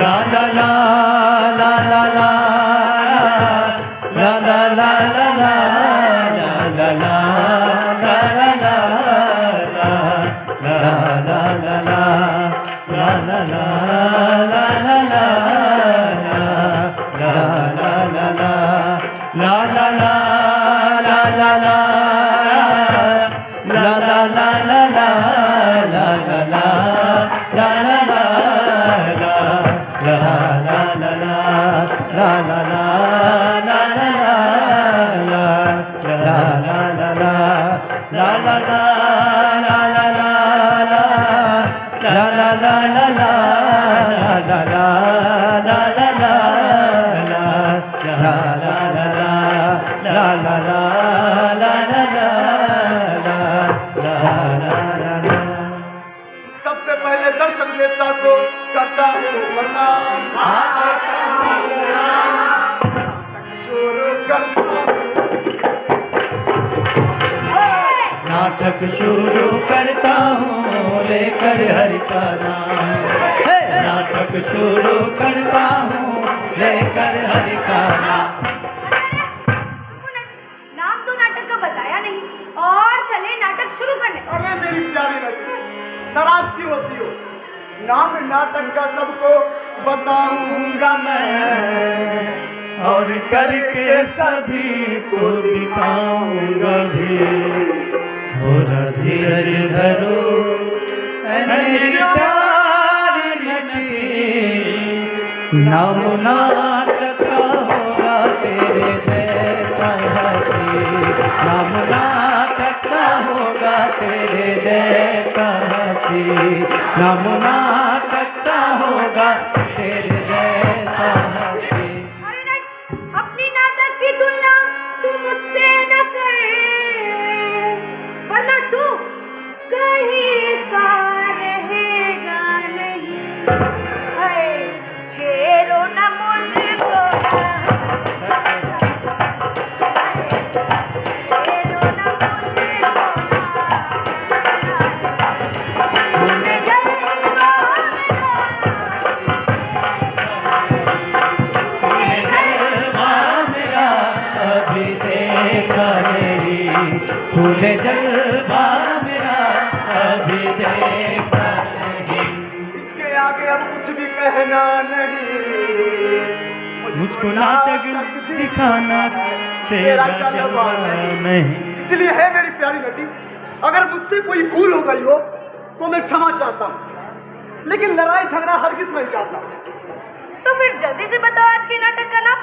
ला ला ला ला ला ला ला ला ला ला ला ला ला ला सबसे पहले दर्शक देवता को करता हूँ प्रणाम। नाटक शुरू करता हूँ लेकर हरि का नाम। नाटक शुरू करता हूँ लेकर हरि का नाम। नाम तो नाटक का बताया नहीं और चले नाटक शुरू करने। अरे मेरी प्यारी बेटी, नाराज क्यों होती हो? नाम नाटक का सबको बताऊंगा मैं, और करके सभी को दिखाऊंगा भी। थोड़ा धीरज धरो मेरी प्यारी बेटी, नाम नाटक का होगा तेरे जैसा हंसी। नाम नाटक का होगा तेरे जैसा हंसी। नाम नाटक का होगा तेरे जैसा हंसी। अपनी नाटक की तुलना तू मुझसे न कर, वरना तू कहीं का रहेगा नहीं। हाय छेड़ो न मुझको, छेड़ो न फूले जलवा मेरा अभी देखा नहीं। इसके आगे अब कुछ भी कहना नहीं। मुझको नाटक दिखाना तेरा जलवा नहीं। इसलिए है मेरी प्यारी बेटी, अगर मुझसे कोई भूल हो गई हो तो मैं क्षमा चाहता हूँ, लेकिन लड़ाई झगड़ा हरगिज नहीं चाहता। तो फिर जल्दी से बताओ आज के नाटक का नाम,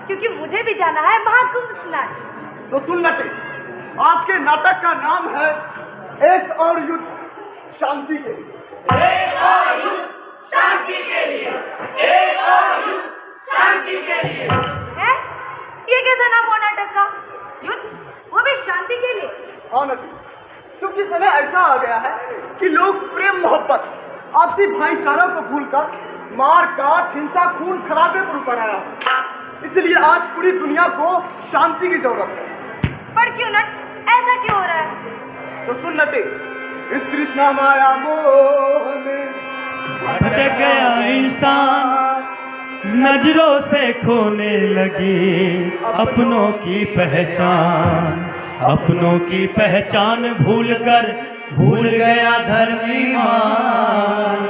क्योंकि मुझे भी जाना है महाकुंभ स्नान। तो सुन लटे, आज के नाटक का नाम है एक और युद्ध शांति के लिए। एक और युद्ध शांति के लिए। एक और युद्ध शांति के लिए। है? ये कैसा नाम हुआ नाटक का? युद्ध, वो भी शांति के लिए। हाँ नटी, क्योंकि समय ऐसा आ गया है कि लोग प्रेम मोहब्बत आपसी भाईचारा को भूलकर मार काट हिंसा खून खराबे पर उतर आया है। इसलिए आज पूरी दुनिया को शांति की जरूरत है। पर क्यों नट, ऐसा क्यों हो रहा है? तो सुन नटे, इस तृष्णा माया मोह में भटक गया इंसान, नजरों से खोने लगी अपनों की पहचान। अपनों की पहचान भूल गया धर्म ईमान।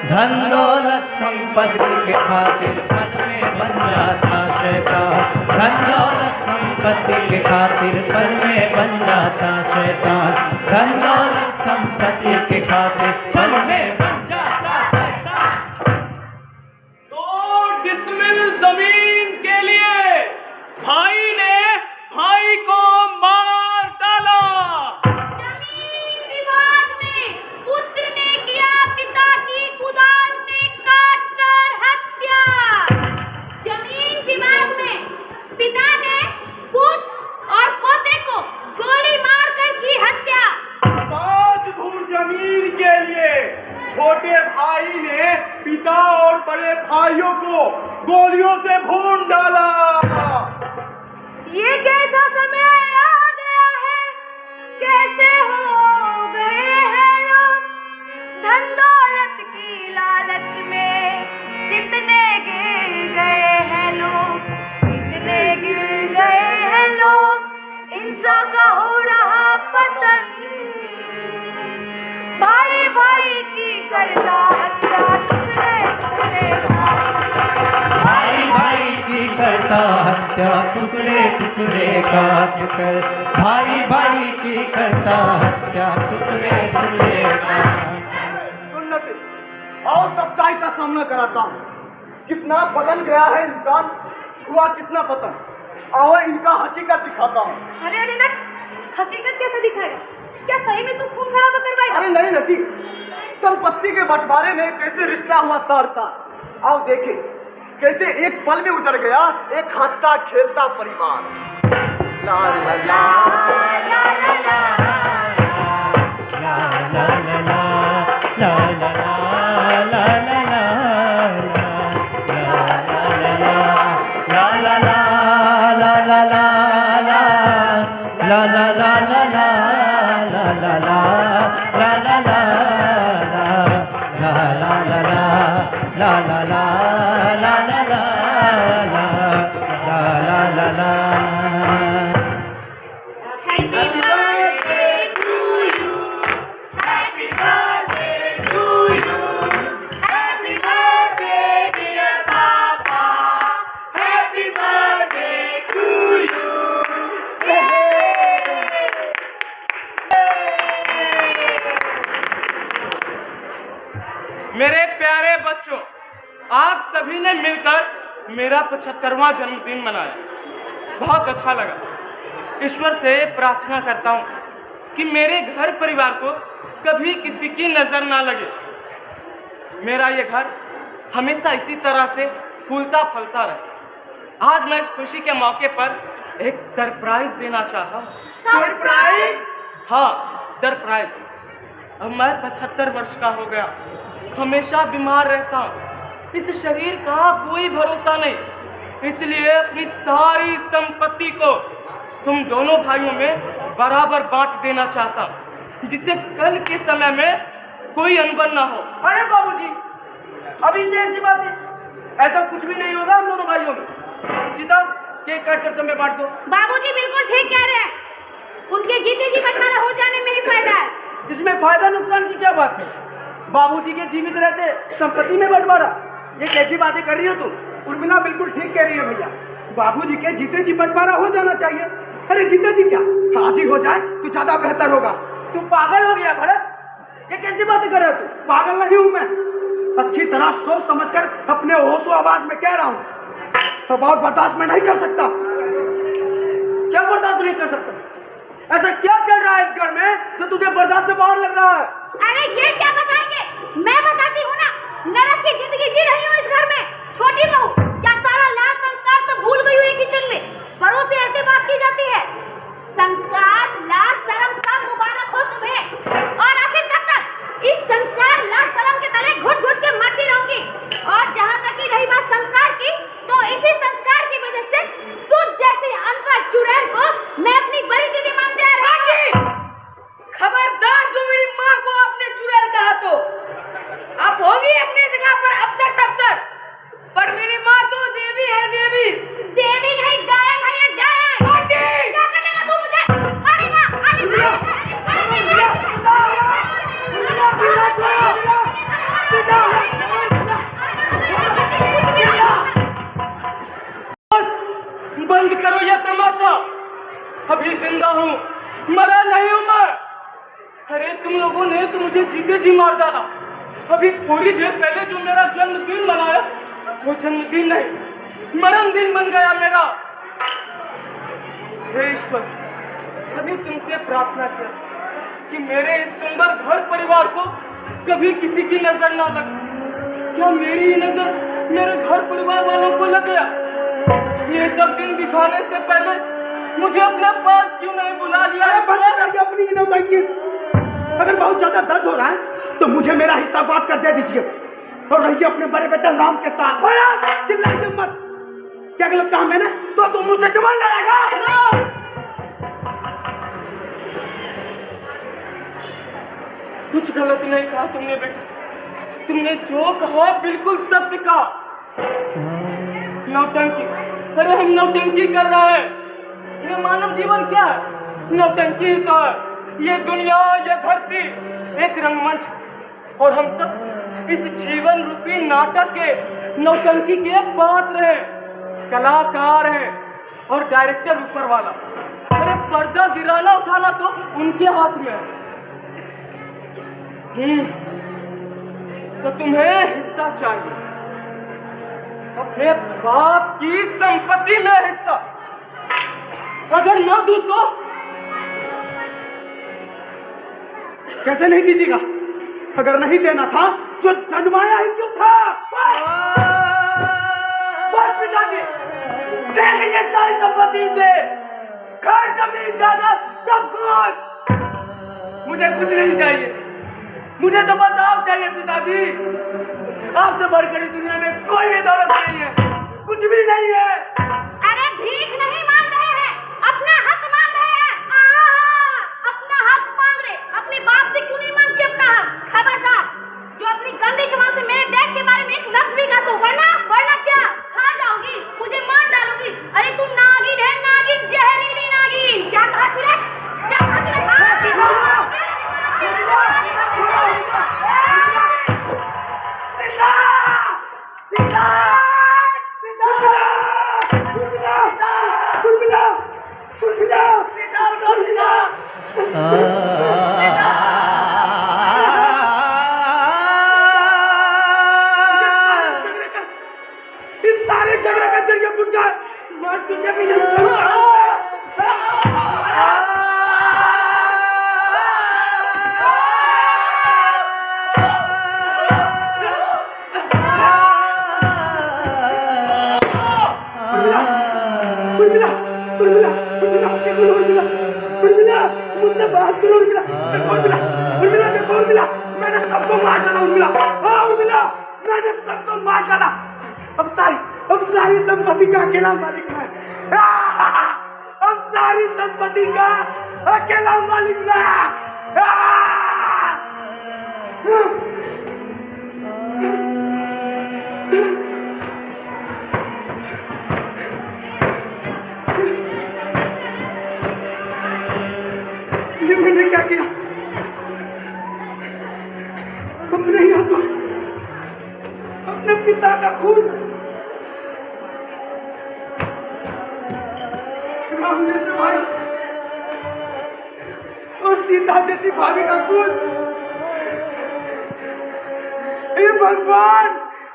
धन दौलत संपत्ति के खातिर मन में बन जाता शैतान। धन दौलत संपत्ति के खातिर पल में बन जाता शैतान। धन दौलत संपत्ति के खातिर पल में बन जाता शैतान। तो डिसमिल जमीन के लिए भाई ने भाई को मार डाला। जमीन विवाद में पुत्र ने किया पिता की कुदाल से काटकर हत्या। जमीन विवाद में पिता ने पुत्र और पोते को गोली मारकर की हत्या। 5 धूर जमीन के लिए छोटे भाई ने पिता और बड़े भाइयों को गोलियों से भून डाला। ये कैसा समय आ गया है, कैसे हो गए हैं लोग धन दौलत की लालच में। कितने काट कर भाई भाई की करता हत्या, टुकड़े टुकड़े सुन्नति और सच्चाई का सामना कराता हूँ। कितना बदल गया है इंसान, हुआ कितना पतन। आओ इनका हकीकत दिखाता हूँ। अरे अरे नट, हकीकत कैसे दिखाएगा? क्या सही में तू खून खराबा करवाएगा? अरे नहीं नटी, संपत्ति के बंटवारे में कैसे रिश्ता हुआ तार तार। आओ देखे कैसे एक पल में उजड़ गया एक हंसता खेलता परिवार। ला ला ला ला ला ला मेरे प्यारे बच्चों, आप सभी ने मिलकर मेरा 75वां जन्मदिन मनाया, बहुत अच्छा लगा। ईश्वर से प्रार्थना करता हूँ कि मेरे घर परिवार को कभी किसी की नजर ना लगे। मेरा ये घर हमेशा इसी तरह से फूलता फलता रहे। आज मैं इस खुशी के मौके पर एक सरप्राइज देना चाहता हूँ। सरप्राइज? हाँ, सरप्राइज। अब मैं 75 वर्ष का हो गया, हमेशा बीमार रहता हूँ, इस शरीर का कोई भरोसा नहीं, इसलिए अपनी सारी संपत्ति को तुम दोनों भाइयों में बराबर बांट देना चाहता हूँ, जिससे कल के समय में कोई अनबन ना हो। अरे बाबूजी, अभी ये ऐसी बात है, ऐसा कुछ भी नहीं होगा हम दोनों भाइयों में। सीधा केक काट कर समय बांट दो। बाबूजी बिल्कुल ठीक कह रहे हैं, उनके जीते जी बंटवारा हो जाने में ही फायदा है। इसमें फायदा नुकसान की क्या बात है? बाबूजी के जीवित रहते संपत्ति में बंटवारा, ये कैसी बातें कर रही हो तुम? उर्मिला बिल्कुल ठीक कह रही है भैया, बाबूजी के जीते जी बंटवारा हो जाना चाहिए। अरे जीते जी क्या, आज ही हो जाए तो ज्यादा बेहतर होगा। तू पागल हो गया भरत, ये कैसी बातें कर रहे हो? तू पागल नहीं हूं मैं, अच्छी तरह सोच समझकर अपने होशो आवाज में कह रहा हूँ। तो बहुत बर्दाश्त में नहीं कर सकता। क्या बर्दाश्त नहीं कर सकता? ऐसा क्या चल रहा है इस घर में जो तुझे बर्दाश्त से बाहर लग रहा है? अरे ये क्या बताएंगे, मैं बताती हूँ ना। नरक की जिंदगी जी रही हूँ इस घर में। छोटी बहू, क्या सारा लाज संस्कार तो भूल गई हुई किचन में? बड़ों से ऐसे बात की जाती है? संस्कार, लाज, शर्म सब मुबारक हो तुम्हें। और आखिर कब तक इस संस्कार, लाज, शर्म के तले घुट घुट के मरती रहूंगी? और जहाँ तक की रही बात संस्कार की, तो इसी संस्कार की वजह से तुझ जैसे अनपढ़ चुड़ैल को मैं अपनी बड़ी दीदी मानते आ रही हूँ। खबरदार, जो मेरी माँ को आपने चुड़ैल कहा तो आप होगी अपनी जगह पर अफसर तफसर, पर मेरी माँ तो देवी है, देवी। देवी नहीं, गाय है, ये गाय। क्या करेगा तू मुझे? अरे माँ, अरे माँ, बंद करो यह तमाशा, अभी जिंदा हूँ, मरा नहीं हूँ मैं। अरे तुम लोगों ने तो मुझे जीते जी मार डाला। अभी थोड़ी देर पहले जो मेरा जन्मदिन मनाया, वो जन्मदिन नहीं, मरण दिन बन गया मेरा। हे ईश्वर, अभी तुमसे प्रार्थना किया कि मेरे इस सुंदर घर परिवार को कभी किसी की नजर ना लगे। क्या मेरी नजर मेरे घर परिवार वालों को लग गया? ये सब दिन दिखाने से पहले मुझे अपने पास क्यों नहीं बुला लिया? अपनी अगर बहुत ज्यादा दर्द हो रहा है तो मुझे मेरा हिस्सा बांट कर दे दीजिए और रहिए अपने बड़े बेटे राम के साथ। चिल्लाइए मत, क्या गलत कहा मैंने? तो तुम मुझसे जवान लड़ेगा? कुछ गलत नहीं कहा तुमने बेटा, तुमने जो कहा बिल्कुल सत्य कहा। नौटंकी, अरे हम नौटंकी कर रहे हैं। ये मानव जीवन क्या है? नौटंकी ही तो है। ये दुनिया, ये धरती एक रंगमंच, और हम सब इस जीवन रूपी नाटक के नौटंकी के पात्र हैं, कलाकार हैं। और डायरेक्टर ऊपर वाला। अरे पर्दा गिराना उठाना तो उनके हाथ में है। तो तुम्हें हिस्सा चाहिए, अपने बाप की संपत्ति में हिस्सा। अगर ना दूं तो कैसे नहीं दीजिएगा? अगर नहीं देना था तो जन्माया ही क्यों था? बस पिताजी, दे लीजिए सारी संपत्ति से, घर जमीन जायदाद सब कुछ। मुझे कुछ नहीं चाहिए, मुझे तो बस आप चाहिए पिताजी। आपसे बढ़कर इस दुनिया में कोई भी दौलत नहीं है, कुछ भी नहीं है। अरे भीख नहीं मांग रहे हैं, अपना हक मांग रहे हैं। अपना हक मांग रहे, अपने बाप से क्यों नहीं मांगती अपना हक? खबरदार, जो अपनी गंदी जुबान से मेरे डैड के बारे में एक लफ्ज भी कहा तो वरना क्या खा जाओगी, मुझे मार डालोगी। अरे तू नागिन है, नागिन, जहरीली नागिन। क्या कहा तूने? क्या कहा तूने? इस सारे झगड़े का जरिए बुझा मैं तुझे भी नहीं मुझसे बात करो उर्मिला। मैंने सबको मार डाला उर्मिला। मैंने सबको मार डाला। अब सारी संपत्ति का अकेला मालिक मैं। अब सारी संपत्ति का अकेला मालिक मैं। ये मैंने क्या किया? अपने हाथों अपने पिता का खून, राम जैसे भाई और सीता जैसी भाभी का खून। हे भगवान,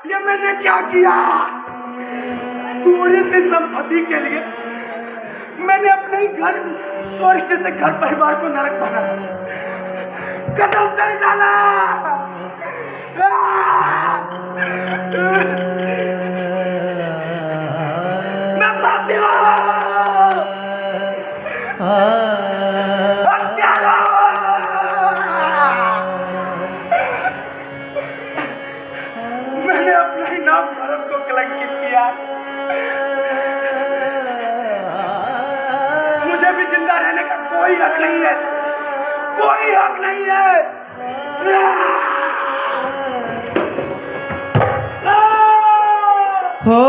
ये मैंने क्या किया? थोड़े से संपत्ति के लिए मैंने अपने ही घर, स्वर्ग जैसे घर परिवार को नरक बना, कदम कर डाला। मैं पापी हूं। मैंने अपना ही नाम भारत को कलंकित किया। मुझे भी जिंदा रहने का कोई हक नहीं है, कोई हक नहीं है। हो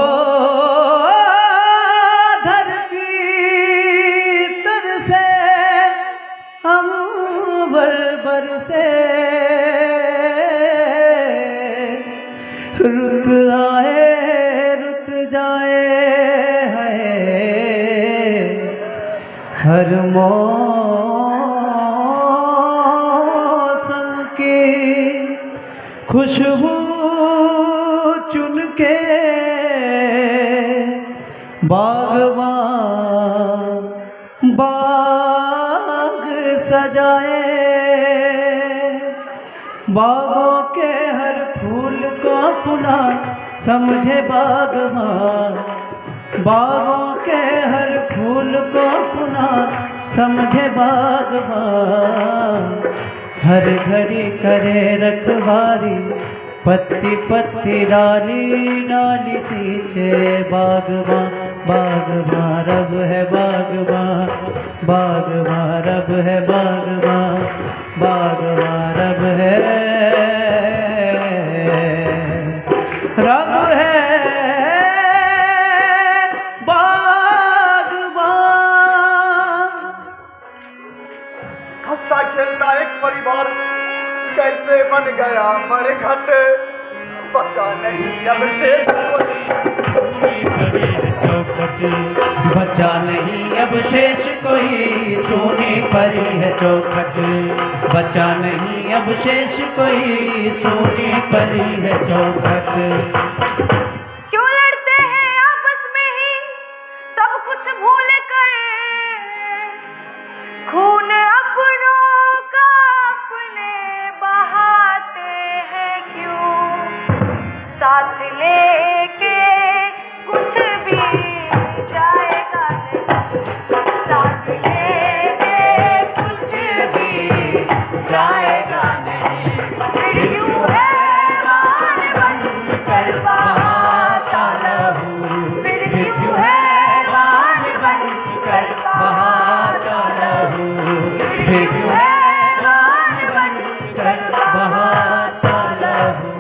धरती तरसे अंबर बरसे, रुत आए रुत जाए है हर मौसम की खुशबू चुन के बागबान बाग सजाए, बागों के हर फूल को अपना समझे बागबान, बागों के हर फूल को अपना समझे बागबान, हर घड़ी करे रखवारी पत्ती पत्ती डाली डाली सींचे बागबान, बागबान रब है बागबान, बागबान रब है बागबान, बागबान रब है बागबान। हंसता खेलता एक परिवार कैसे बन गया मरघट, बचा नहीं अब शेष कोई। चौपट चौखट, बचा नहीं अब शेष कोई, सोने परी है चौखट, बचा नहीं अब शेष कोई, सोने परी है चौखट। क्यों लड़ते हैं आपस में ही सब कुछ भूल कर, खून अपनों का अपने बहाते हैं क्यों, साथ लेके कुछ भी जाएगा नहीं, साथ लेके कुछ भी जाएगा नहीं, फिर क्यों हैवान बनकर बहाता रहूं, फिर क्यों हैवान बनकर बहाता रहूं, फिर क्यों हैवान बनकर बहाता रहूं।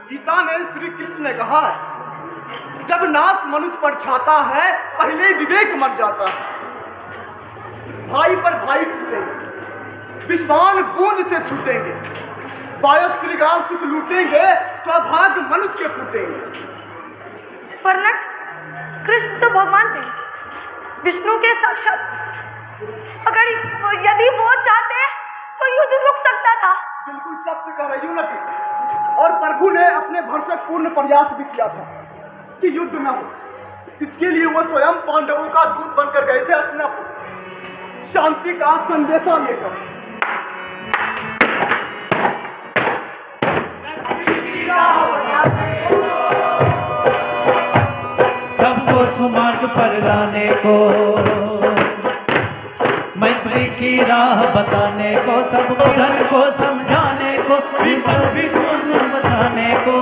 गीता में श्री कृष्ण ने कहा है, जब नाश मनुष्य पर छाता है पहले विवेक मर जाता है। भाई पर भाई टूटेंगे, विश्वान बूंद से छूटेंगे, वायु श्रीगाल सुख लूटेंगे, सौभाग्य मनुष्य के फूटेंगे। पर नट, कृष्ण तो भगवान थे, विष्णु के साक्षात, अगर यदि वो चाहते तो युद्ध रुक सकता था। बिल्कुल सत्य कह रही हूँ नटी, और प्रभु ने अपने भरसक पूर्ण प्रयास भी किया था कि युद्ध न हो। इसके लिए वो स्वयं पांडवों का दूत बनकर गए थे हस्तिनापुर, शांति का संदेशा लेकर। सबको सुमार्ग पर लाने को, मैत्री की राह बताने को, सबको धर्म को समझाने को, सभी को बताने को,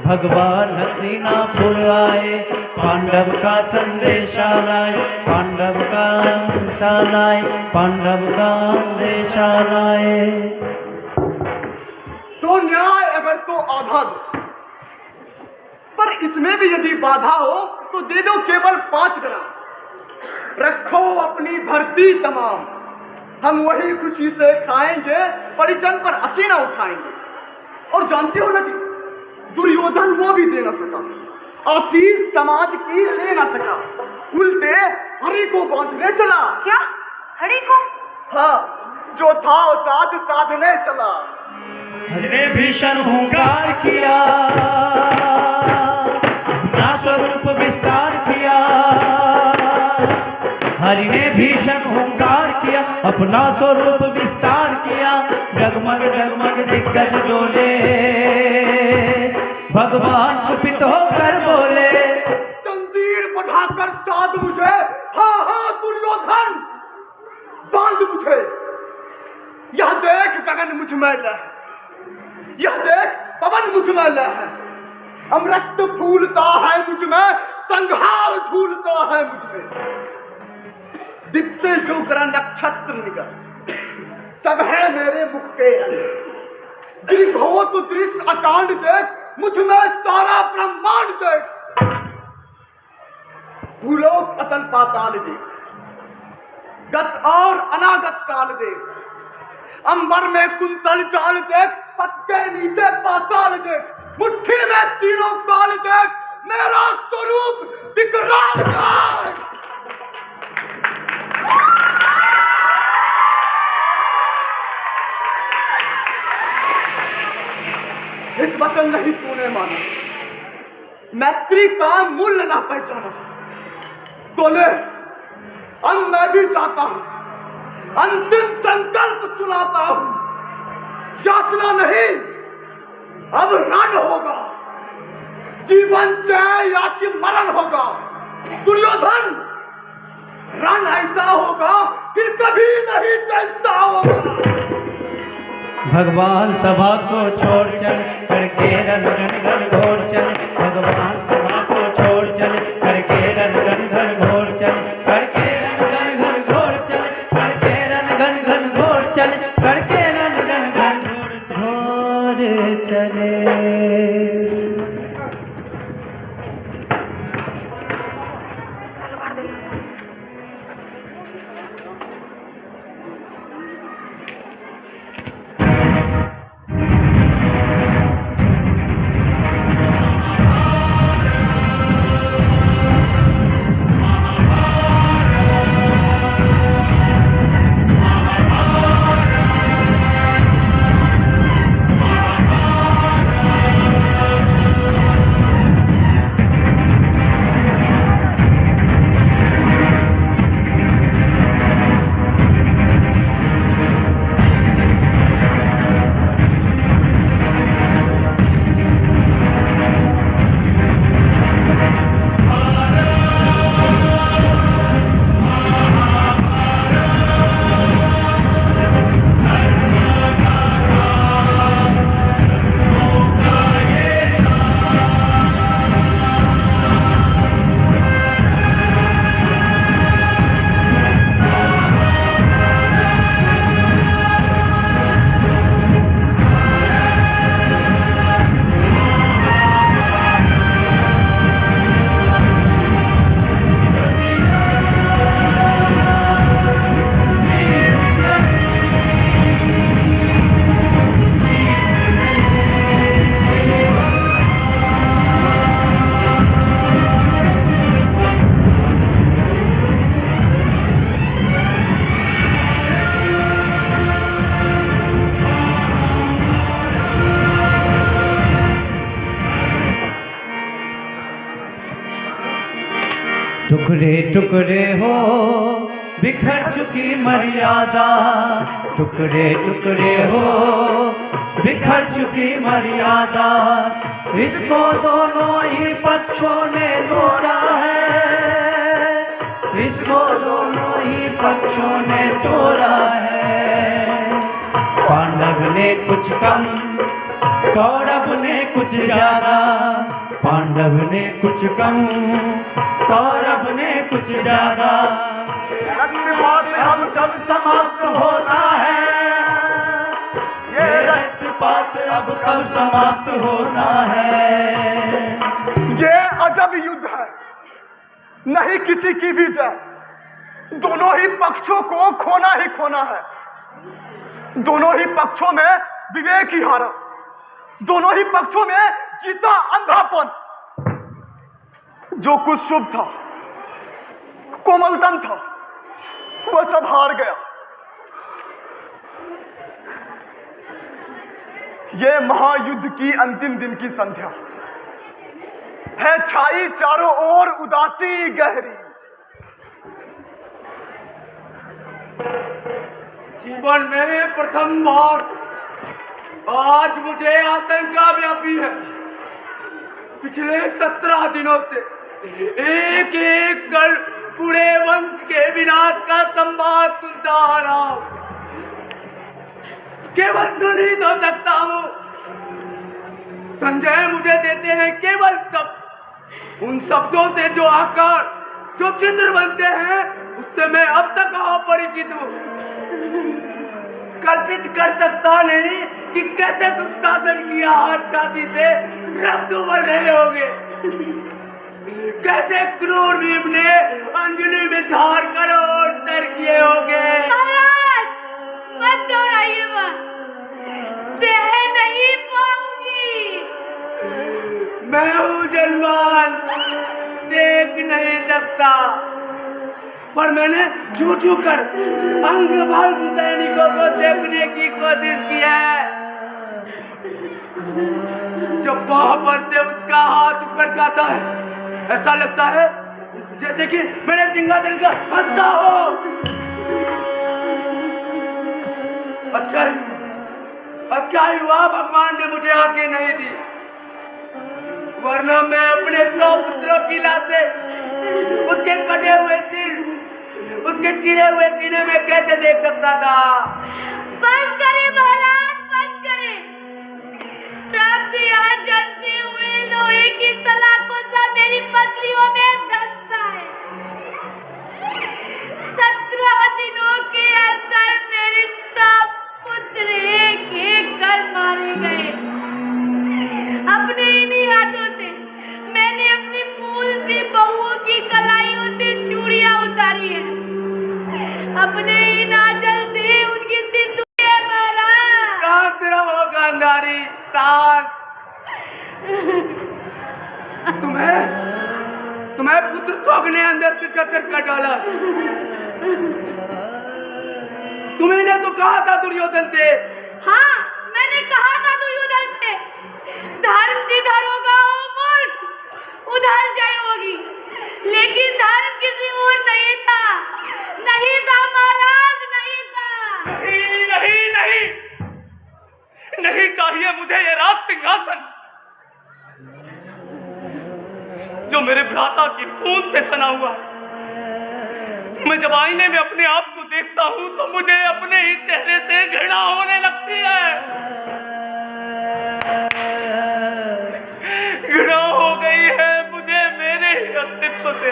भगवान हस्तिनापुर आए, पांडव का संदेशा लाए, पांडव का संदेशा लाए, पांडव का संदेशा लाए। तो न्याय अगर तो आधा दो, पर इसमें भी यदि बाधा हो तो दे दो केवल 5 ग्राम। रखो अपनी धरती तमाम, हम वही खुशी से खाएंगे, परिजन पर असीना उठाएंगे। और जानते हो नटी, दुर्योधन वो भी दे न सका, आशीष समाज की ले न सका, उल्टे हरि को बांधने चला। क्या हरि को? हाँ, जो था वो साधने चला। हरि भीषण हुंकार किया, अपना स्वरूप विस्तार किया, हरि ने भीषण हुंकार किया, अपना स्वरूप विस्तार किया, जगमग जगमग दिग्गज डोले, भगवान कुपित होकर बोले, तंजीर बढ़ाकर साध मुझे, हाँ हाँ दुर्योधन बांध मुझे। यह देख गगन मुझ में लह, यह देख पवन मुझ में लह, अमृत फूलता है मुझ में, संहार झूलता है मुझ में। दिखते जो ग्रह नक्षत्र निकल, सब है मेरे मुख के दीर्घोत दृश्य अकांड देख, मुझ में सारा ब्रह्मांड देख। भूलोक अतल पाताल देख, गत और अनागत काल देख, अंबर में कुंतल चाल देख, पद के नीचे पाताल देख, मुट्ठी में तीनों काल देख, मेरा स्वरूप विकराल देख। इस वचन नहीं तूने माना, मैत्री का मूल्य ना पहचाना, तो ले अब मैं भी चाहता हूं, अंतिम संकल्प सुनाता हूं, याचना नहीं अब रण होगा, जीवन चाहे या कि मरण होगा। दुर्योधन, रण ऐसा होगा फिर कभी नहीं जैसा होगा। भगवान सभा को छोड़ चल करके रन रन घन घोर चल, भगवान सभा को छोड़ चल करके रन रन घन घोर चल, करके रन रन घन घोर चल, करके रन घन घन घोर चल, करके रन रन घन घोर चले। टुकड़े टुकड़े हो बिखर चुकी मर्यादा, टुकड़े टुकड़े हो बिखर चुकी मर्यादा, इसको दोनों ही पक्षों ने तोड़ा है, इसको दोनों ही पक्षों ने तोड़ा है। पांडव ने कुछ कम, कौरव ने कुछ ज्यादा, पांडव ने कुछ कम, कौरव ने कुछ ज्यादा। अब जब समाप्त होता है ये रक्तपात, अब कब समाप्त होता है। ये अजब युद्ध है, नहीं किसी की भी जय, दोनों ही पक्षों को खोना ही खोना है। दोनों ही पक्षों में विवेक ही हारा, दोनों ही पक्षों में जीता अंधापन। जो कुछ शुभ था, कोमलतम था, वह सब हार गया। ये महायुद्ध की अंतिम दिन की संध्या है, छाई चारों ओर उदासी गहरी। जीवन में प्रथम बार आज मुझे आतंका व्यापी है। पिछले 17 दिनों से एक एक कर पूरे वंश के विनाश का संवाद सुनता आ रहा हूं। केवल सुनित हो सकता हूं। संजय मुझे देते हैं केवल शब्द, उन शब्दों से जो आकार, जो चित्र बनते हैं, उससे मैं अब तक अपरिचित हूं। कल्पित कर सकता नहीं कि कैसे दुशासन की हाथ छाती से रक्त उबल रहे होंगे, कैसे क्रूर भीम ने अंजलि में धार कर और डर किए होंगे। महाराज मत दोहराइए, सह नहीं पाऊंगी। मैं हूँ जलवान, देख नहीं सकता, पर मैंने छू छू कर अंग भंग सैनिकों को देखने की कोशिश की है। जब वहां पर से उसका हाथ ऊपर जाता है, ऐसा लगता है जैसे कि मेरे सिंहासन का हत्या हो। अच्छा ही हुआ भगवान ने मुझे आंखें नहीं दी, वरना मैं अपने 100 पुत्रों की लाशें उसके कटे हुए सिर, उसके चिरे हुए सीने में कैसे देख सकता था। बंद करें महाराज, बंद करें। शब्द यहाँ जलते हुए लोहे की सलाखों सा मेरी पसलियों में धंसता है। 17 दिनों के अंदर मेरे सब पुत्र एक एक कर मारे गए। अपने इन्हीं हाथों से मैंने अपनी मूल सी बहुओं की कलाइयों से चूड़ियां उतारी है। अपने इन आंचल से उनकी सिंदूरें मारा। शांत रहो गांधारी, शांत। तुम्हें पुत्र शोक ने अंदर से चटर कर डाला। तुम्ही ने तो कहा था दुर्योधन से। हाँ, मैंने कहा था दुर्योधन से, धर्म जिधर होगा वो मूर्ख उधर जय होगी। लेकिन धर्म किसी और नहीं था, नहीं था महाराज, नहीं था। नहीं चाहिए मुझे ये राज सिंहासन जो मेरे भ्राता की खून से सना हुआ है। मैं जब आईने में अपने आप को देखता हूं तो मुझे अपने ही चेहरे से घृणा होने लगती है। घृणा हो गई है मुझे मेरे ही अस्तित्व से।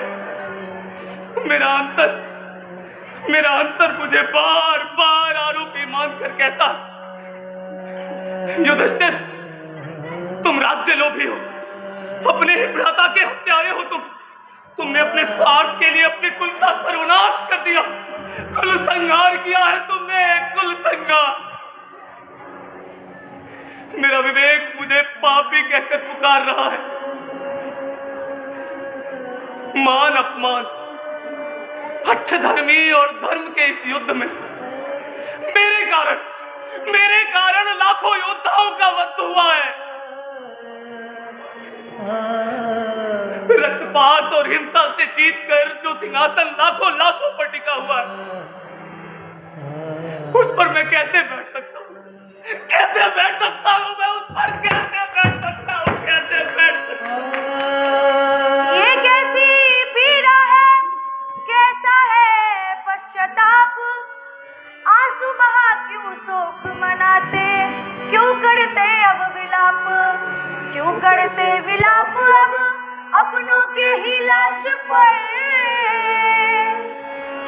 मेरा अंतर मुझे बार बार आरोपी मानकर कहता, युधिष्ठिर तुम राज्य लोभी हो, अपने ही भ्राता के हत्यारे हो। तुमने अपने स्वार्थ के लिए अपने कुल का सर्वनाश कर दिया, कुल संहार किया है तुमने, कुल संहार। मेरा विवेक मुझे पापी कहकर पुकार रहा है। मान अपमान, अच्छ धर्मी और धर्म के इस युद्ध में मेरे कारण लाखों योद्धाओं का वध हुआ है। रक्त जज्बात और हिंसा से जीतकर जो सिंहासन लाखों लाशों पर टिका हुआ है, उस पर मैं कैसे बैठ सकता हूँ? कैसे बैठ सकता हूँ मैं उस पर? कैसे बैठ सकता हूँ? कैसे बैठ सकता हूँ? ये कैसी पीड़ा है, कैसा है पश्चाताप, आंसू बहा क्यों शोक मनाते, क्यों करते अब विलाप, क्यों करते विलाप अब अपनों के ही लाश पर।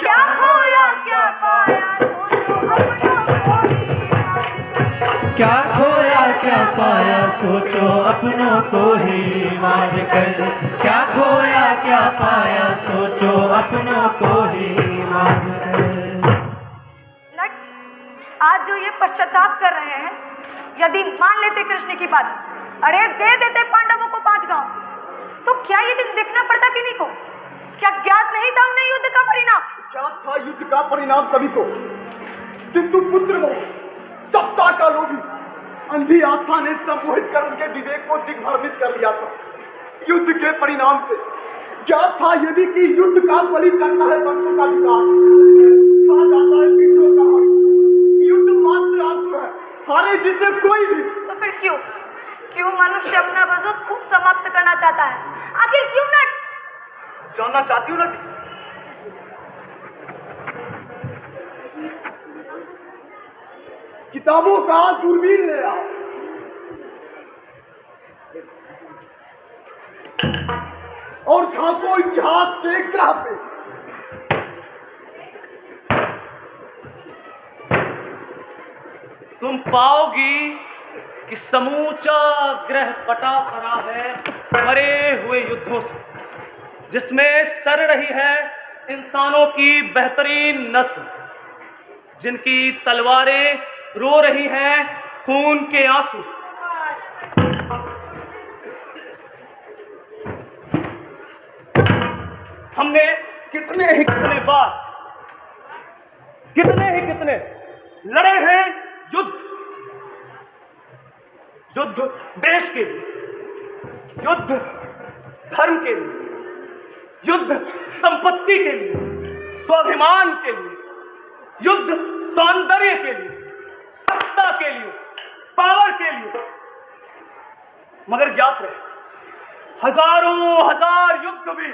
क्या खोया क्या पाया सोचो अपनों को ही क्या खोया क्या पाया सोचो अपनों को ही मार कर। क्या खोया क्या पाया सोचो अपनों को ही मार कर। नट, आज जो ये पश्चाताप कर रहे हैं, यदि मान लेते कृष्ण की बात, अरे दे देते पांडवों को 5 गांव, तो क्या ये दिन देखना पड़ता किन्हीं को? क्या ज्ञात नहीं था उन्हें युद्ध का परिणाम? क्या था युद्ध का परिणाम सभी को, किंतु पुत्र मोह, सत्ता का लोभी, अंधी आस्था ने सम्मोहित कर उनके विवेक को दिग्भ्रमित कर लिया था। युद्ध के परिणाम से क्या था ये भी कि युद्ध का बलि चढ़ता है वर्षों का विकास, खा जाता है पीढ़ियों का हक। युद्ध मात्र आंसू है, हारे जीते कोई भी। तो फिर क्यों मनुष्य अपना वजूद खुद समाप्त करना चाहता है? आखिर क्यों नट? जानना चाहती हूँ नट? किताबों का दूरबीन ले आओ और झांको इतिहास के ग्रह पे। तुम पाओगी कि समूचा ग्रह कटा पड़ा है मरे हुए युद्धों से, जिसमें सड़ रही है इंसानों की बेहतरीन नस्ल, जिनकी तलवारें रो रही हैं खून के आंसू। हमने कितने लड़े हैं युद्ध देश के लिए, युद्ध धर्म के लिए, युद्ध संपत्ति के लिए, स्वाभिमान के लिए, युद्ध सौंदर्य के लिए, सत्ता के लिए, पावर के लिए। मगर ज्ञात रहे, हजारों हजार युद्ध भी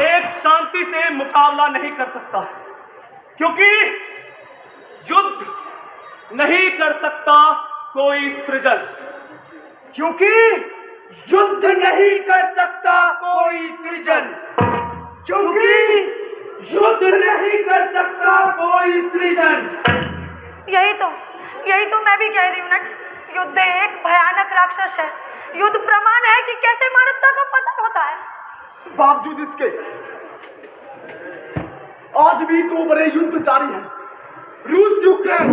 एक शांति से मुकाबला नहीं कर सकता, क्योंकि युद्ध नहीं कर सकता कोई सृजन, क्योंकि युद्ध नहीं कर सकता कोई सृजन, क्योंकि युद्ध नहीं कर सकता कोई सृजन। यही तो मैं भी कह रही हूँ नट। युद्ध एक भयानक राक्षस है। युद्ध प्रमाण है कि कैसे मानवता का पतन होता है। बावजूद इसके आज भी 2 बड़े युद्ध जारी हैं, रूस यूक्रेन,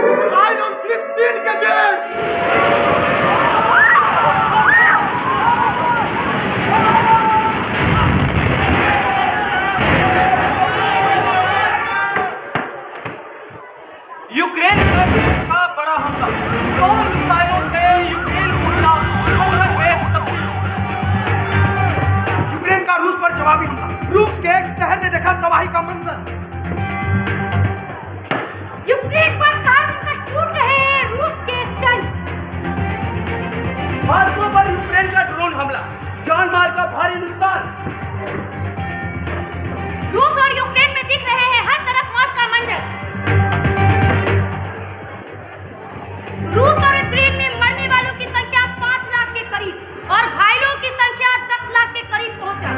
इजराइल और फिलिस्तीन के बीच। यूक्रेन का बड़ा हमला, 2 मिसाइलों से यूक्रेन को यूक्रेन का रूस पर जवाबी हमला। रूस के एक शहर ने देखा तबाही का मंजर। यूक्रेन पर कार्बन छूट रहे हैं रूस के स्टन। भारतों पर यूक्रेन का ड्रोन हमला, जान माल का भारी नुकसान। रूस और यूक्रेन में दिख रहे हैं हर तरफ मौत का मंजर। रूस और यूक्रेन में मरने वालों की संख्या 5 लाख के करीब और घायलों की संख्या 10 लाख के करीब पहुंचा।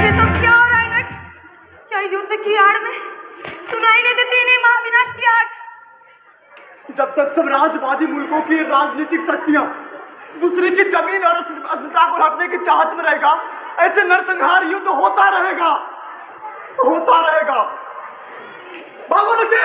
ये सब क्या हो रहा है नट? क्या युद्ध की आड़ में सुनाई नहीं देती इन्हें महाविनाश की आड़? जब तक सब राजवादी मुल्कों की राजनीतिक शक्तियां दूसरे की जमीन और अस्मिता को हटने की चाहत में रहेगा, ऐसे नरसंहार युद्ध होता रहेगा। भागो नटे!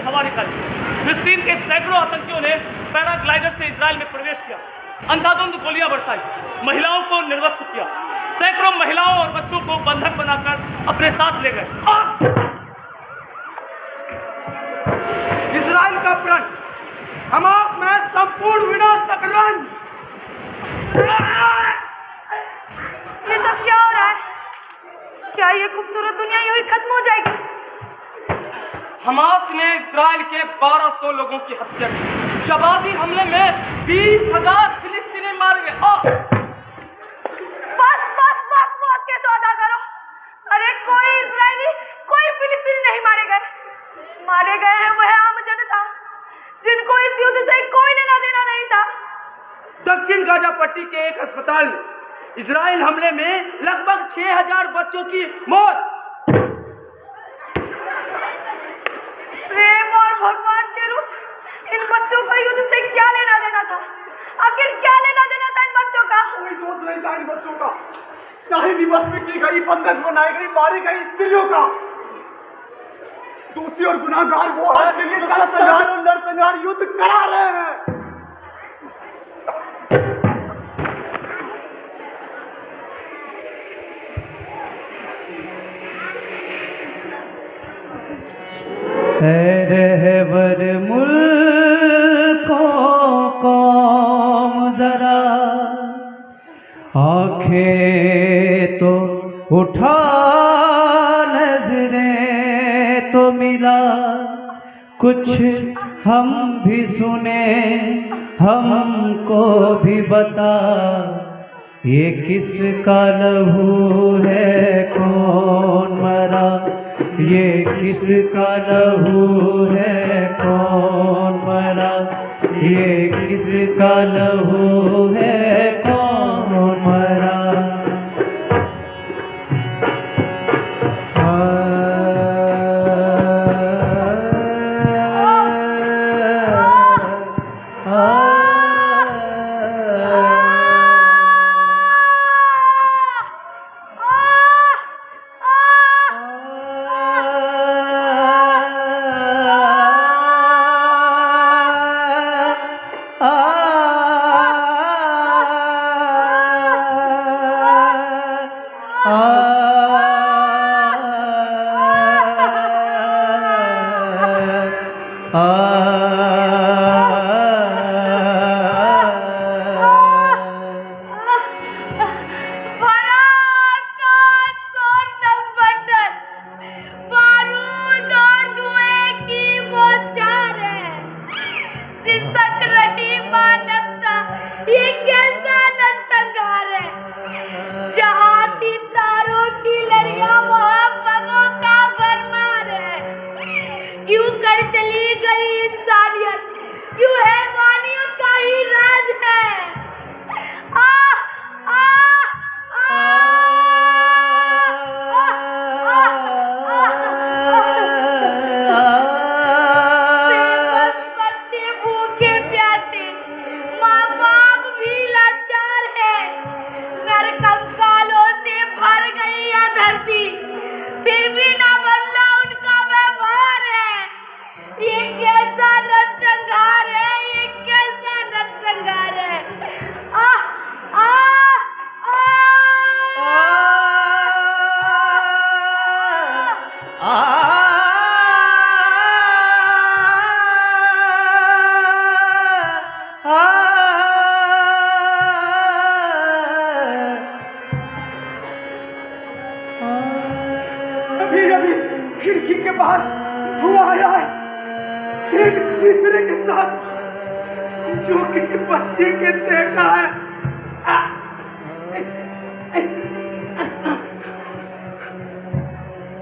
हवा निकाली। फिलिस्तीन के सैकड़ों आतंकियों ने पैराग्लाइडर से इजराइल में प्रवेश किया, अंधाधुंध गोलियां बरसाई, महिलाओं को निर्वस्त्र किया, सैकड़ों महिलाओं और बच्चों को बंधक बनाकर अपने साथ ले गए। इजराइल का प्रण हमास में संपूर्ण विनाश तक रन। ये सब क्या हो रहा है? क्या ये खूबसूरत दुनिया यूं ही खत्म हो जाएगी? हमास ने इजराइल के 1200 लोगों की हत्या की। शबाबी हमले में 20,000 फिलिस्तीनी मारे गए। बस बस बस मौत के सौदा करो। अरे कोई इजरायली, कोई फिलिस्तीनी नहीं मारे गए। मारे गए हैं वह आम जनता, जिनको इस युद्ध से कोई लेना देना नहीं था। दक्षिण गाजा पट्टी के एक अस्पताल में इजराइल हमले में लगभग 6,000 बच्चों की मौत। प्रेम और भगवान के रूप, इन बच्चों का युद्ध से क्या लेना देना था? आखिर क्या लेना देना था इन बच्चों का? कोई दोष नहीं था इन बच्चों का। चाहे विवश की गई, बंधक बनाई गई, मारी गई स्त्रियों का। दोषी और गुनाहगार वो है जिनके नरसंहार और नरसंहार युद्ध करा रहे हैं। रहबर मुल्कों कौम जरा आंखें तो उठा, नजरें तो मिला, कुछ हम भी सुने, हमको भी बता, ये किसका लहू है, कौन मरा, ये किसका लहू है, कौन मरा, ये किसका लहू है, कौन मरा। खिड़की के बाहर धुआं आया है, एक चित्रे के साथ जो किसी बच्चे के देखा है।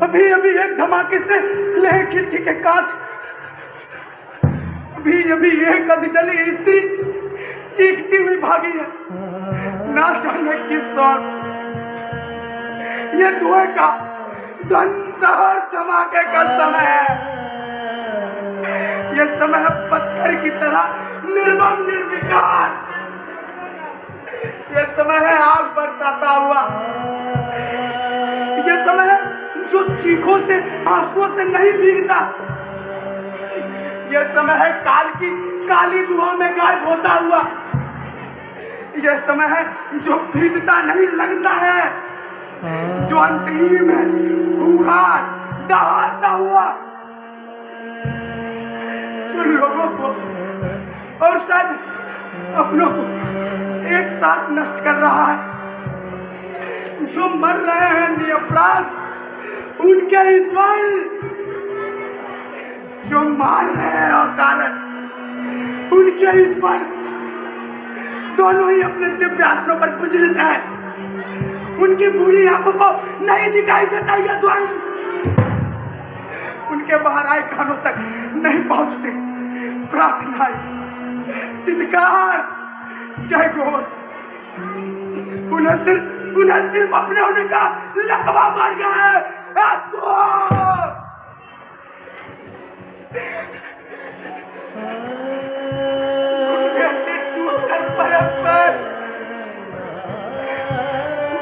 अभी अभी एक धमाके से लहे खिड़की के कांच, अभी अभी एक अधजली स्त्री चीखती हुई भागी है, ना जाने किस ओर। ये धुएं का धनसहर धमाके का समय है। ये समय पत्थर की तरह निर्मम निर्विकार, ये समय है आग बरसाता हुआ, ये समय है जो चीखों से आंसुओं से नहीं भीगता, ये समय है काल की काली धुआं में गायब होता हुआ। ये समय है जो बीतता नहीं लगता है, जो अंतहीन है, खूंखार दहाड़ता हुआ, जो लोगों को और शायद अपनों को एक साथ नष्ट कर रहा है, जो मर रहे हैं निरपराध उनके ईश्वर, जो मार रहे हैं अकारण उनके ईश्वर, दोनों ही अपने दिव्य आसनों पर विचलित हैं। उनकी बुरी आंखों को नहीं दिखाई देता यह ध्वनि, उनके बाहर आए कानों तक नहीं पहुंचते प्रार्थनाएं, चित्कार, जय घोष। उन्हें सिर्फ अपने होने का लकवा मार गया है।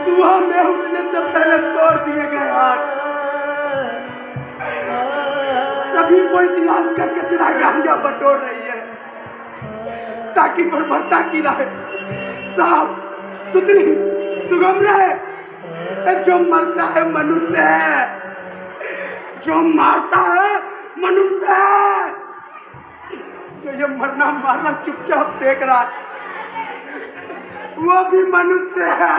धुआं में उठने से पहले तोड़ दिए गए हाथ, सभी को इतिहास का कचरा गाड़ियां बटोर रही है ताकि बर्बरता की रहे साफ सुथरी सुगम रहे। जो मरता है मनुष्य है, जो मारता है मनुष्य है, जो ये मरना मारना चुपचाप देख रहा है वो भी मनुष्य है।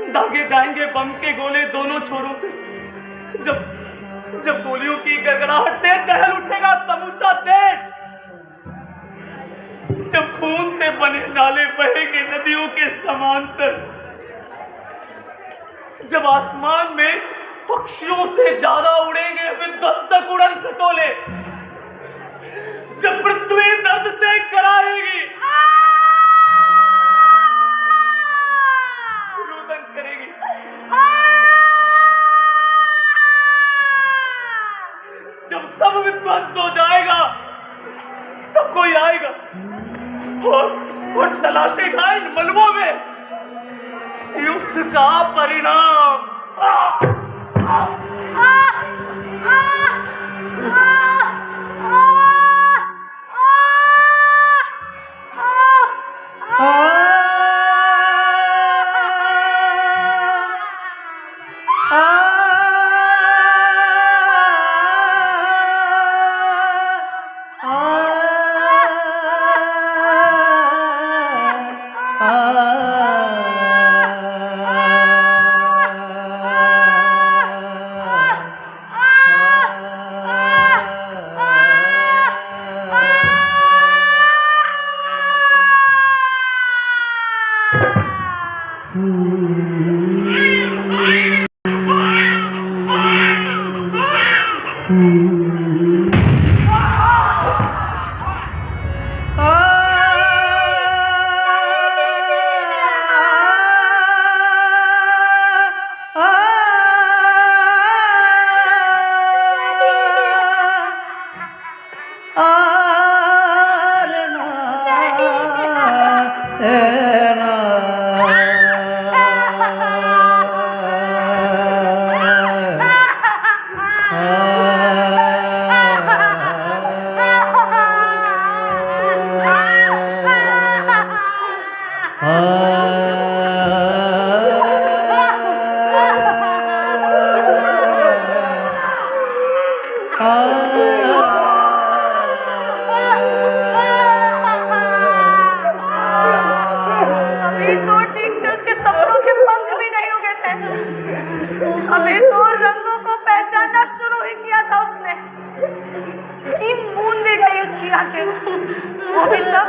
दागे जाएंगे बम के गोले दोनों छोरों से। जब गोलियों की गड़गड़ाहट से दहल उठेगा समूचा देश, जब खून से बने नाले बहेंगे नदियों के समांतर, जब आसमान में पक्षियों से ज्यादा उड़ेंगे विध्वंसक उड़न खटोले, जब पृथ्वी दर्द से कराएगी, रुदन करेगी, जब सब विध्वंस हो जाएगा तब कोई आएगा और तलाशेगा इन मलबों में युद्ध का परिणाम। हैं। अभी तो रंगों को पहचानना शुरू ही किया था उसने कि मूंदी गई उसकी आंखें, वो भी तब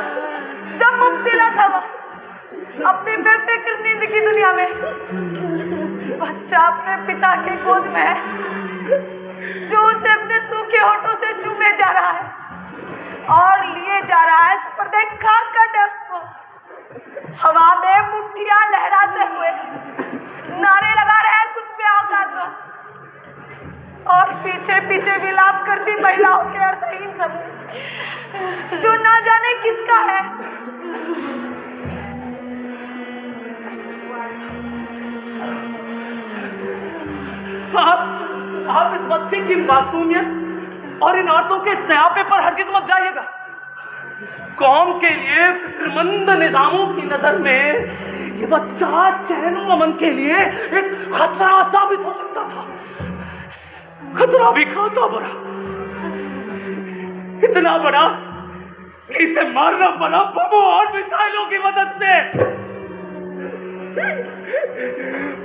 जब मुब्तला था वो अपनी बेफिक्र नींद की दुनिया में। बच्चा अपने पिता के गोद में है जो उसे अपने सूखे होठों से चूमे जा रहा है और लिए जा रहा है पर्दे खाक कर नफ्स को। हवा में मुट्ठियां लहराते हुए नारे लगा रहे हैं कुछ भी औकात को, और पीछे पीछे विलाप करती महिलाओं के अर्थहीन समूह जो ना जाने किसका है। आप इस बच्चे की मासूमियत और इन औरतों के सयापे पर हरगिज मत जाइएगा। कौम के लिए फिक्रमंद निजामों की नजर में ये बच्चा चैन व अमन के लिए एक खतरा साबित हो सकता था। खतरा भी खासा बड़ा, इतना बड़ा कि इसे मारना पड़ा बमों और मिसाइलों की मदद से।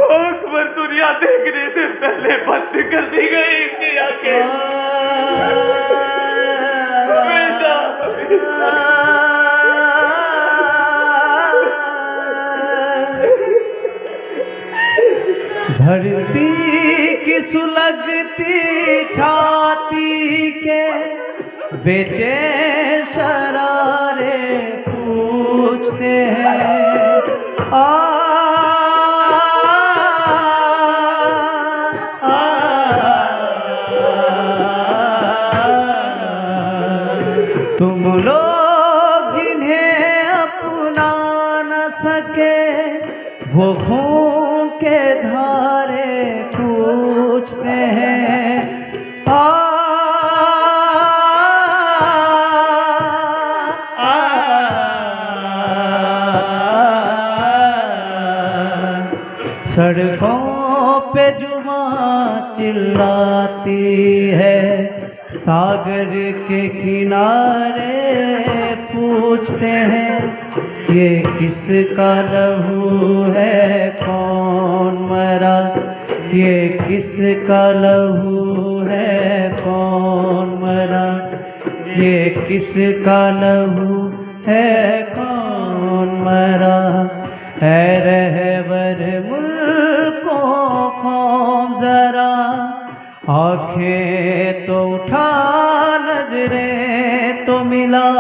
अकबर दुनिया देखने से पहले बंद कर दी गई इसकी आंखें। धरती की सुलगती छाती के बेचैन शरारे पूछते हैं तुम लोग जिन्हें अपना न सके वो खून के धारे पूछते हैं। सड़कों पे जुबां चिल्लाती है, सागर के किनारे पूछते हैं ये किसका लहू है, कौन मरा, ये किसका लहू है, कौन मरा, ये किसका लहू है, कौन मरा। है रहबर मुल्कों कौम जरा आंखें तो उठा, नजरें तो मिला,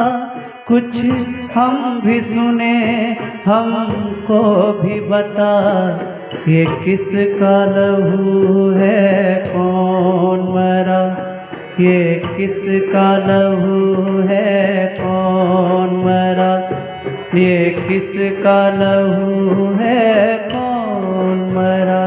कुछ हम भी सुने, हमको भी बता, ये किसका लहू है, कौन मरा, ये किसका लहू है, कौन मरा, ये किसका लहू है, कौन मरा।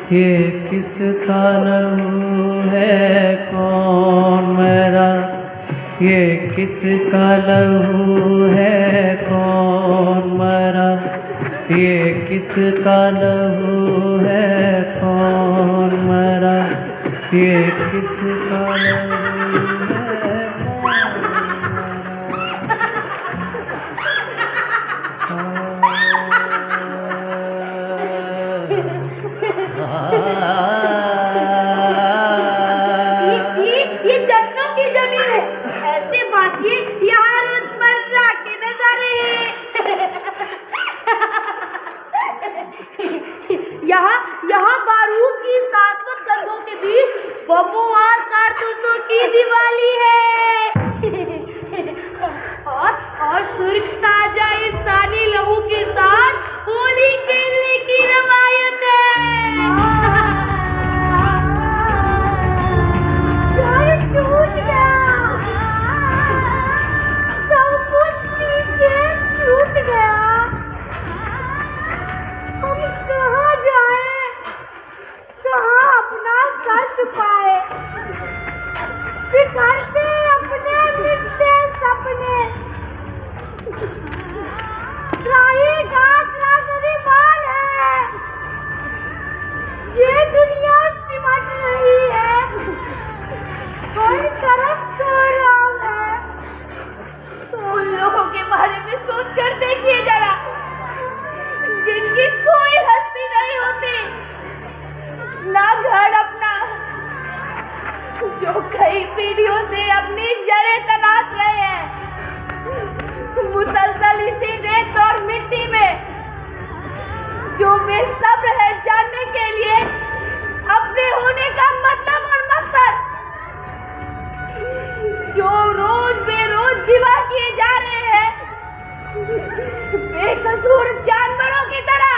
ये किसका लहू है, कौन मरा, ये किसका लहू है, कौन मरा, ये किसका लहू है, कौन मरा, ये किसका लहू है, कौन मरा। यहाँ बारूद की शाश्वत गंधों के बीच बमों और कारतूसों की दिवाली है। और सुर्ख ताजा इंसानी लहू के साथ होली खेलने की रवायत है। टूट गया, सब कुछ नीचे छूट गया। हम कहाँ जाएं, कहाँ अपना सर छुपाए, बिखरते अपने मिटते सपने। राही घास ना गरीबान है, ये दुनिया सिमट रही है, हर तरफ शोर है। उन लोगों के बारे में सोच कर देखिए जरा, जिनकी कोई हस्ती नहीं होती, ना घर अपना, जो कई पीढ़ियों से अपनी जड़ें तलाश रहे हैं, मुसलसल इसी रेत और मिट्टी में, जो बेसब्र है जानने के लिए अपने होने का मतलब और मकसद, जो रोज बेरोज जीवा किए जा रहे हैं, बेकसूर जानवरों की तरह,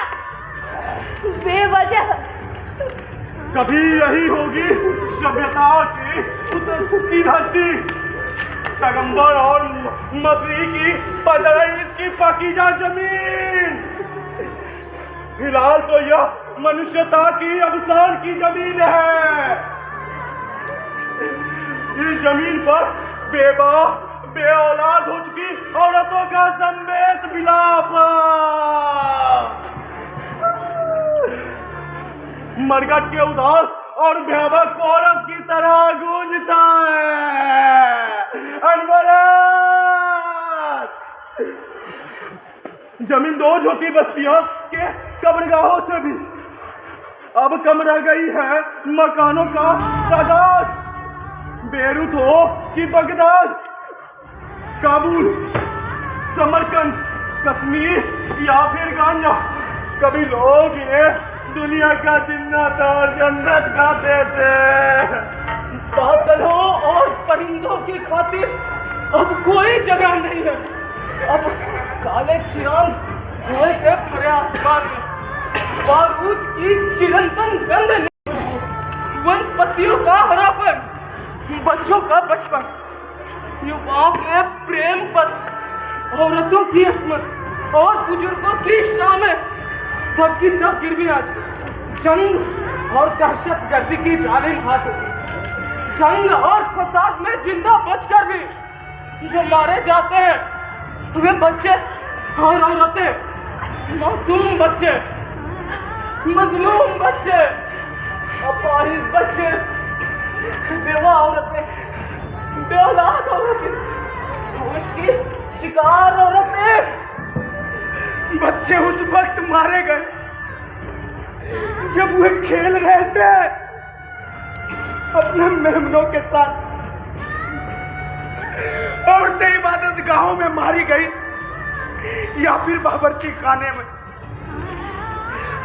बेवजह। कभी यही होगी सभ्यता की की धरती, पैगंबर और मसीह की पैदाइश की पाकीज़ा जमीन। फिलहाल तो यह मनुष्यता की अवसान की जमीन है। इस जमीन पर बेवा बेऔलाद हो चुकी औरतों का समेत विलाप मरघट के उदास और भयावह कोरस की तरह गूंजता है। अनवरत जमीन दो झोंकी बस्तियों के कब्रगाहों से भी अब कम रह गई है मकानों का तादाद। बेरूत हो कि बगदाद, काबुल, समरकंद, कश्मीर या फिर गांजा, कभी लोग ये दुनिया का जिन्नत और जन्नत खाते थे। बादलों और परिंदों की खातिर अब कोई जगह नहीं है। अब काले चिराग धुएं से भरे आसमान में बारूद की चिरंतन गंध नहीं, वनस्पतियों का हरापन, बच्चों का बचपन, युवाओं के प्रेम पथ, औरतों की अस्मत और बुजुर्गों की शामें, सबकी सब गिर भी आज जंग और दहशत गर्दी की जालिम हाथों, जंग और फसाद में जिंदा बचकर भी जो मारे जाते हैं वे बच्चे और औरतें, मासूम बच्चे, मजलूम बच्चे, अपाहिज बच्चे, बेवा औरतें, बेऔलाद औरतें, उसकी शिकार औरतें। बच्चे उस वक्त मारे गए जब वे खेल रहे थे अपने मेहमानों के साथ। औरतें इबादत गाहों में मारी गई या फिर बावर्ची खाने में।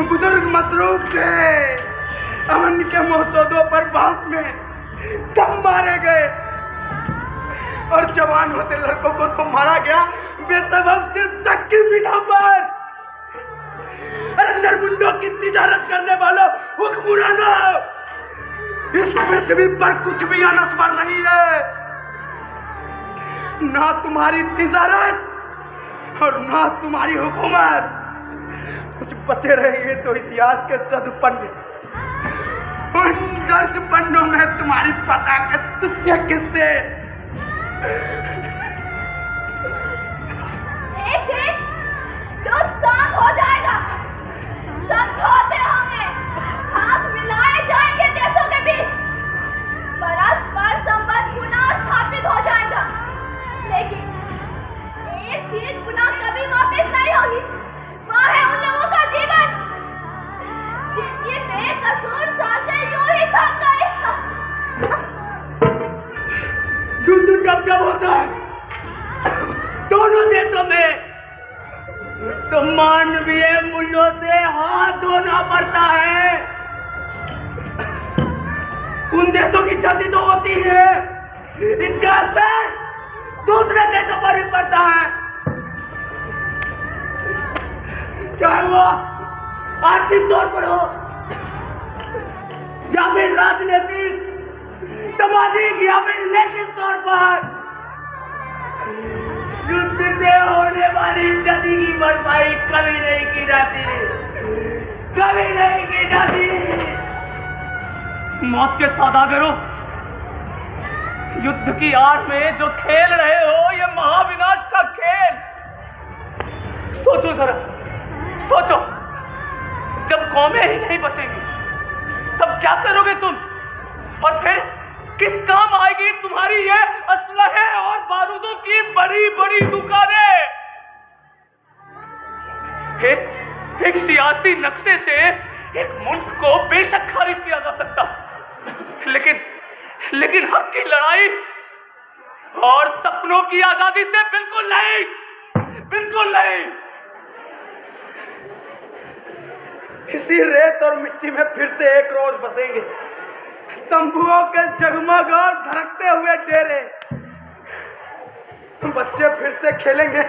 बुजुर्ग मसरूफ थे, अमन के मौसूदों पर बांस में दम मारे गए और जवान होते लड़कों को तो मारा गया बेसबब सिर्फ तक की बिना पर। अरे नरमुंडों की तिजारत करने वालों, हुक्मरानों, इस पृथ्वी पर कुछ भी अनस्वर नहीं है, ना तुम्हारी तिजारत और ना तुम्हारी हुकूमत। कुछ बचे रहेंगे तो इतिहास के चंद पन्ने, उन दर्ज पन्नों में तुम्हारी फतह के तुच्छ किस्से। एक दिन जो शांत हो जाएगा, समझौते होंगे, हाथ मिलाए जाएंगे देशों के बीच, परस्पर संबंध पुनः स्थापित हो जाएगा। लेकिन एक चीज पुनः कभी वापस नहीं होगी, वह है उन लोगों का जीवन जिनकी बेकसूर सांसें यूं ही थम गई। युद्ध जब होता है दोनों देशों में तो मानवीय क्या पड़ता है? उन देशों की क्षति तो होती है, इसका असर दूसरे देशों पर भी पड़ता है, चाहे वो आर्थिक तौर पर हो या फिर राजनीतिक, सामाजिक या फिर नैतिक तौर पर। युद्ध से होने वाली क्षति की भरपाई कभी नहीं की जाती, कभी नहीं की जाती। मौत के सौदागरों, युद्ध की आड़ में जो खेल रहे हो ये महाविनाश का खेल। सोचो जरा, सोचो, जब कौमें ही नहीं बचेंगी तब क्या करोगे तुम? और फिर किस काम आएगी तुम्हारी ये असलहे और बारूदों की बड़ी बड़ी दुकानें? एक सियासी नक्शे से एक मुल्क को बेशक खारिज किया जा सकता, लेकिन हक की लड़ाई और सपनों की आजादी से बिल्कुल नहीं, बिल्कुल नहीं। इसी रेत और मिट्टी में फिर से एक रोज बसेंगे, तंबुओं के जगमग और धड़कते हुए डेरे। बच्चे फिर से खेलेंगे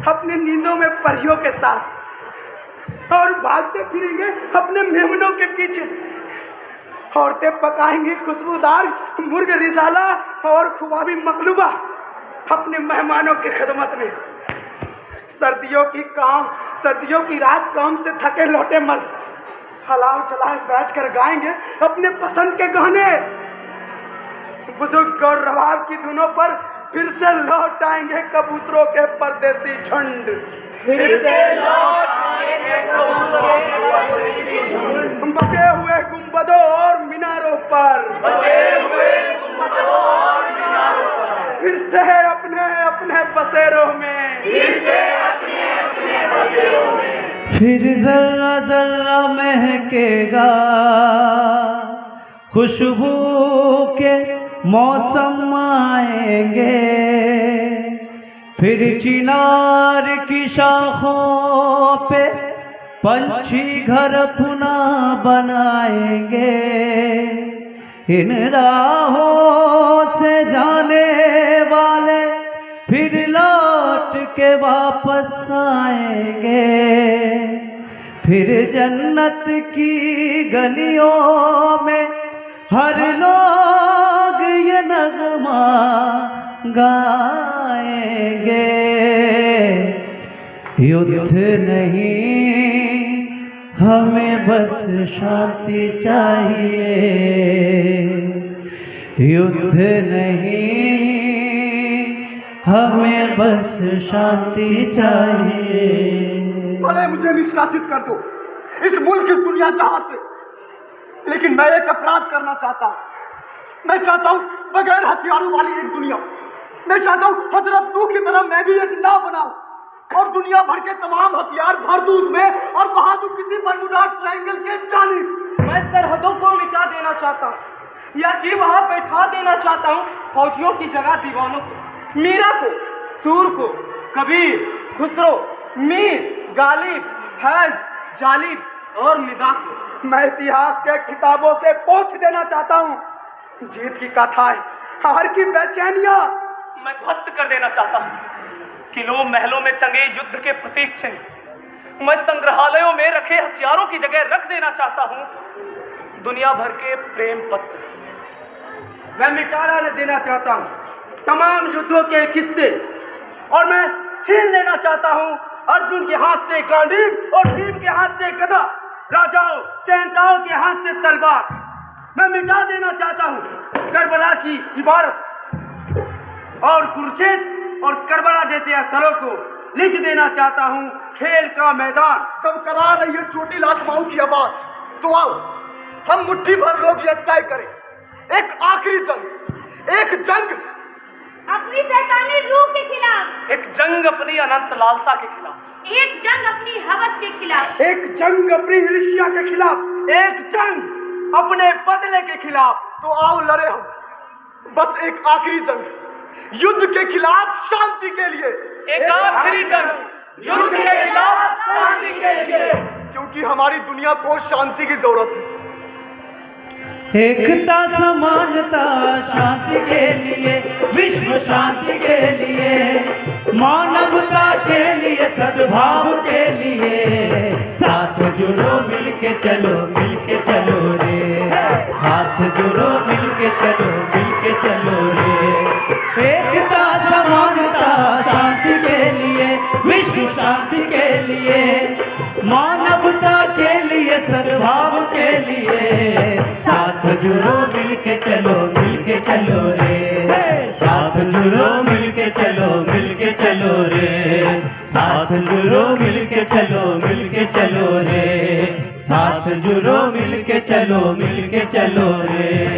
अपनी नींदों में परियों के साथ और भागते फिरेंगे अपने मेहमानों के पीछे। औरतें पकाएंगी खुशबूदार मुर्ग रिजाला और खुबाबी मकलूबा अपने मेहमानों की खिदमत में। सर्दियों की रात काम से थके लौटे मर्द हलाव चलाए बैठकर गाएंगे अपने पसंद के गाने। बुजुर्ग और रवाब की धुनों पर फिर से लौट आएंगे कबूतरों के परदेसी झुंड। फिर से लौट आएंगे कबूतरों के परदेसी झुंड। बचे हुए गुंबदों और मीनारों पर, बचे हुए गुंबदों और मीनारों पर, फिर से अपने अपने बसेरों में, फिर से अपने अपने बसेरों में। फिर जर्रा जर्रा महकेगा खुशबू के मौसम आएंगे, फिर चिनार की शाखों पे पंछी घर पुनः बनाएंगे। इन राहों से जाने वाले फिर लौट के वापस आएंगे, फिर जन्नत की गलियों में हर लोग ये नगमा गाएंगे। युद्ध नहीं हमें बस शांति चाहिए, युद्ध नहीं हमें बस शांति चाहिए। भले मुझे निष्कासित कर दो इस मुल्क इस दुनिया जहां से, लेकिन मैं एक अपराध करना चाहता हूँ। मैं चाहता हूँ बगैर हथियारों वाली एक दुनिया। मैं चाहता हूँ हजरत नूह की तरह मैं भी एक नाव बनाऊं और दुनिया भर के तमाम हथियार भर दूं उसमें और वहां दूं किसी बर्मुडा ट्रायंगल के जानिब। मैं सरहदों को मिटा देना चाहता हूँ या कि वहां बैठा देना चाहता हूँ फौजियों की जगह दीवानों को, मीरा को, सूर को, कबीर, खुसरो, मीर, गालिब, फैज, जालिब और निदा को। मैं इतिहास के किताबों से पोंछ देना चाहता हूँ जीत की कथाएं, हार की बेचैनियां। मैं ध्वस्त कर देना चाहता हूँ किलों महलों में टंगे युद्ध के प्रतीक चिन्ह। मैं संग्रहालयों में रखे हथियारों की जगह रख देना चाहता हूँ दुनिया भर के प्रेम पत्र। मैं मिटा देना चाहता हूँ तमाम युद्धों के किस्से और मैं छीन लेना चाहता हूँ अर्जुन के हाथ से गांडीव और भीम के हाथ से गदा, राजाओं शहंशाहों के हाथ से तलवार। मैं मिटा देना चाहता हूँ करबला की इबारत और कुरुक्षेत्र और करबला जैसे स्थलों को लिख देना चाहता हूँ खेल का मैदान। जब करा रही है चोटी आत्माओं की आवाज, तो आओ हम मुट्ठी भर लोग ये तय करें एक आखिरी जंग, एक जंग अपनी शैतानी रूह के खिलाफ, एक जंग अपनी अनंत लालसा के खिलाफ, एक जंग अपनी हवस के खिलाफ, एक जंग अपनी ईर्ष्या के खिलाफ, एक जंग अपने बदले के खिलाफ। तो आओ लड़े हम बस एक आखिरी जंग युद्ध के खिलाफ शांति के लिए, एक आखिरी जंग युद्ध के खिलाफ शांति के लिए। क्योंकि कि हमारी दुनिया को शांति की जरूरत है। एकता समानता शांति के लिए, विश्व शांति के लिए, मानवता के लिए, सद्भाव के लिए, साथ जुड़ो मिलके चलो रे, साथ जुड़ो मिलके चलो रे। एकता समानता शांति के लिए, विश्व शांति के लिए, मानवता के लिए, सद्भाव के लिए, साथ जुड़ो मिलके चलो रे, साथ जुड़ो मिलके चलो रे, साथ जुड़ो मिलके चलो रे, साथ जुड़ो मिलके चलो रे।